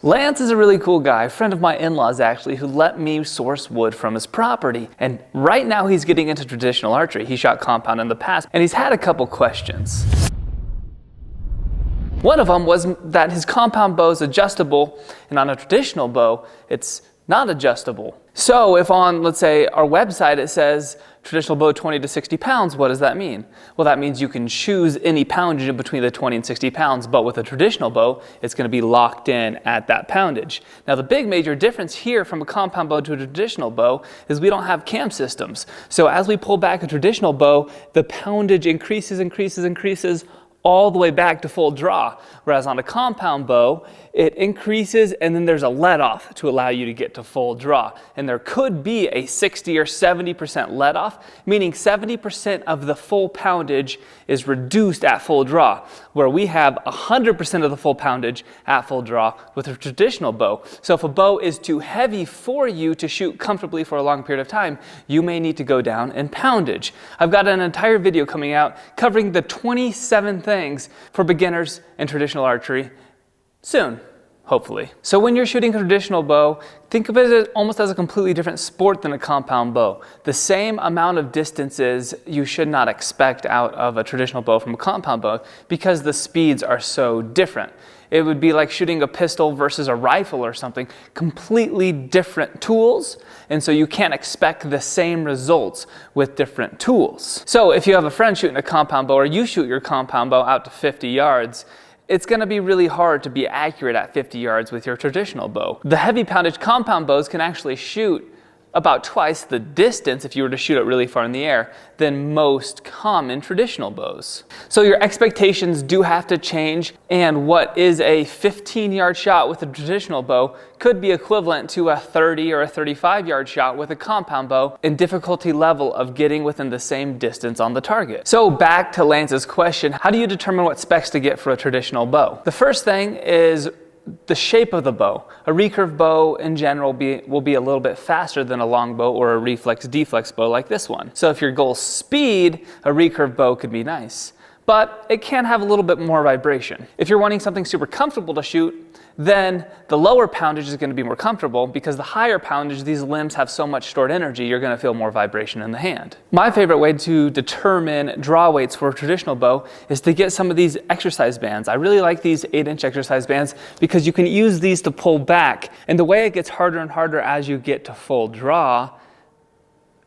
Lance is a really cool guy, a friend of my in-laws actually, who let me source wood from his property. And right now he's getting into traditional archery. He shot compound in the past, and he's had a couple questions. One of them was that his compound bow is adjustable, and on a traditional bow, it's not adjustable. So if on, let's say, our website it says traditional bow 20 to 60 pounds, what does that mean? Well, that means you can choose any poundage in between the 20 and 60 pounds, but with a traditional bow, it's going to be locked in at that poundage. Now, the big major difference here from a compound bow to a traditional bow is we don't have cam systems. So as we pull back a traditional bow, the poundage increases all the way back to full draw. Whereas on a compound bow, it increases and then there's a let off to allow you to get to full draw. And there could be a 60 or 70% let off, meaning 70% of the full poundage is reduced at full draw, where we have 100% of the full poundage at full draw with a traditional bow. So if a bow is too heavy for you to shoot comfortably for a long period of time, you may need to go down in poundage. I've got an entire video coming out covering the 27 things for beginners in traditional archery soon, hopefully. So when you're shooting a traditional bow, think of it almost as a completely different sport than a compound bow. The same amount of distances you should not expect out of a traditional bow from a compound bow because the speeds are so different. It would be like shooting a pistol versus a rifle or something, completely different tools, and so you can't expect the same results with different tools. So if you have a friend shooting a compound bow or you shoot your compound bow out to 50 yards, it's going to be really hard to be accurate at 50 yards with your traditional bow. The heavy poundage compound bows can actually shoot about twice the distance if you were to shoot it really far in the air than most common traditional bows. So your expectations do have to change, and what is a 15-yard shot with a traditional bow could be equivalent to a 30 or a 35-yard shot with a compound bow in difficulty level of getting within the same distance on the target. So back to Lance's question, how do you determine what specs to get for a traditional bow? The first thing is the shape of the bow. A recurve bow in general will be a little bit faster than a long bow or a reflex-deflex bow like this one. So if your goal is speed, a recurve bow could be nice, but it can have a little bit more vibration. If you're wanting something super comfortable to shoot, then the lower poundage is going to be more comfortable because the higher poundage, these limbs have so much stored energy, you're going to feel more vibration in the hand. My favorite way to determine draw weights for a traditional bow is to get some of these exercise bands. I really like these 8-inch exercise bands because you can use these to pull back, and the way it gets harder and harder as you get to full draw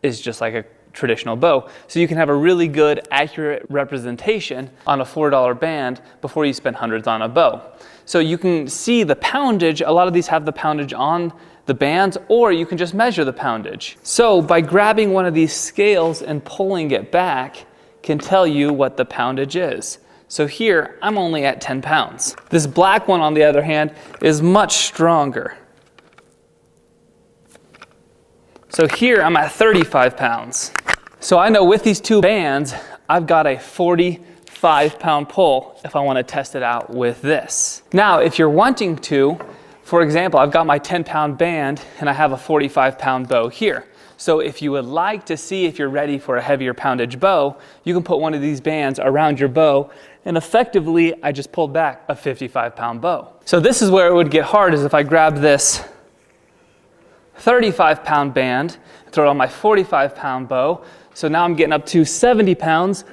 is just like a traditional bow. So you can have a really good, accurate representation on a $4 band before you spend hundreds on a bow. So you can see the poundage. A lot of these have the poundage on the bands, or you can just measure the poundage. So by grabbing one of these scales and pulling it back can tell you what the poundage is. So here, I'm only at 10 pounds. This black one, on the other hand, is much stronger. So here, I'm at 35 pounds. So I know with these two bands, I've got a 45-pound pull if I want to test it out with this. Now, if you're wanting to, for example, I've got my 10-pound band and I have a 45-pound bow here. So if you would like to see if you're ready for a heavier poundage bow, you can put one of these bands around your bow, and effectively, I just pulled back a 55-pound bow. So this is where it would get hard, is if I grab this 35-pound band, throw it on my 45-pound bow. So now I'm getting up to 70 pounds,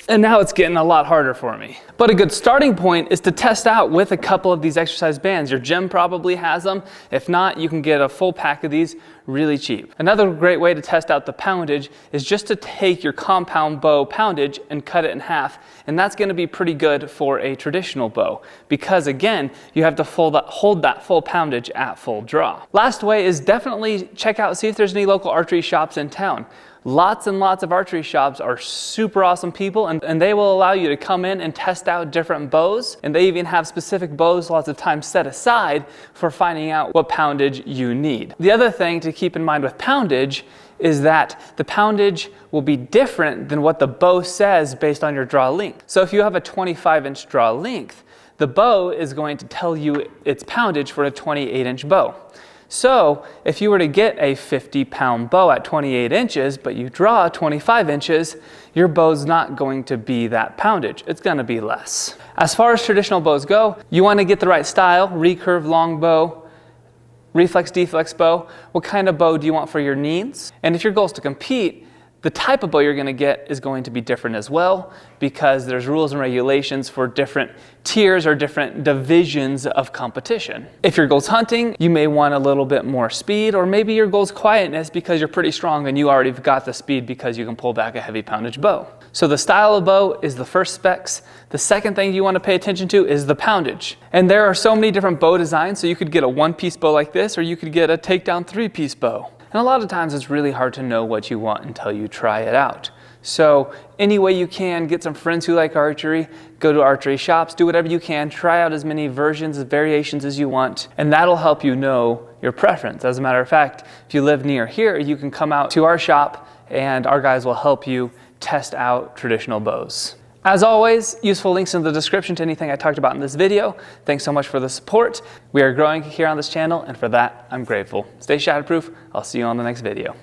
and now it's getting a lot harder for me. But a good starting point is to test out with a couple of these exercise bands. Your gym probably has them. If not, you can get a full pack of these really cheap. Another great way to test out the poundage is just to take your compound bow poundage and cut it in half. And that's going to be pretty good for a traditional bow because, again, you have to hold that full poundage at full draw. Last way is definitely check out, see if there's any local archery shops in town. Lots and lots of archery shops are super awesome people, and they will allow you to come in and test out different bows, and they even have specific bows lots of times set aside for finding out what poundage you need. The other thing to keep in mind with poundage is that the poundage will be different than what the bow says based on your draw length. So if you have a 25-inch draw length, the bow is going to tell you its poundage for a 28-inch bow. So if you were to get a 50-pound bow at 28 inches, but you draw 25 inches, your bow's not going to be that poundage. It's going to be less. As far as traditional bows go, you want to get the right style, recurve long bow, reflex deflex bow. What kind of bow do you want for your needs? And if your goal is to compete, the type of bow you're going to get is going to be different as well, because there's rules and regulations for different tiers or different divisions of competition. If your goal's hunting, you may want a little bit more speed, or maybe your goal's quietness because you're pretty strong and you already got the speed because you can pull back a heavy poundage bow. So the style of bow is the first specs. The second thing you want to pay attention to is the poundage. And there are so many different bow designs, so you could get a one-piece bow like this, or you could get a takedown three-piece bow. And a lot of times it's really hard to know what you want until you try it out. So any way you can, get some friends who like archery, go to archery shops, do whatever you can, try out as many versions, variations as you want, and that'll help you know your preference. As a matter of fact, if you live near here, you can come out to our shop and our guys will help you test out traditional bows. As always, useful links in the description to anything I talked about in this video. Thanks so much for the support. We are growing here on this channel, and for that, I'm grateful. Stay shatterproof. I'll see you on the next video.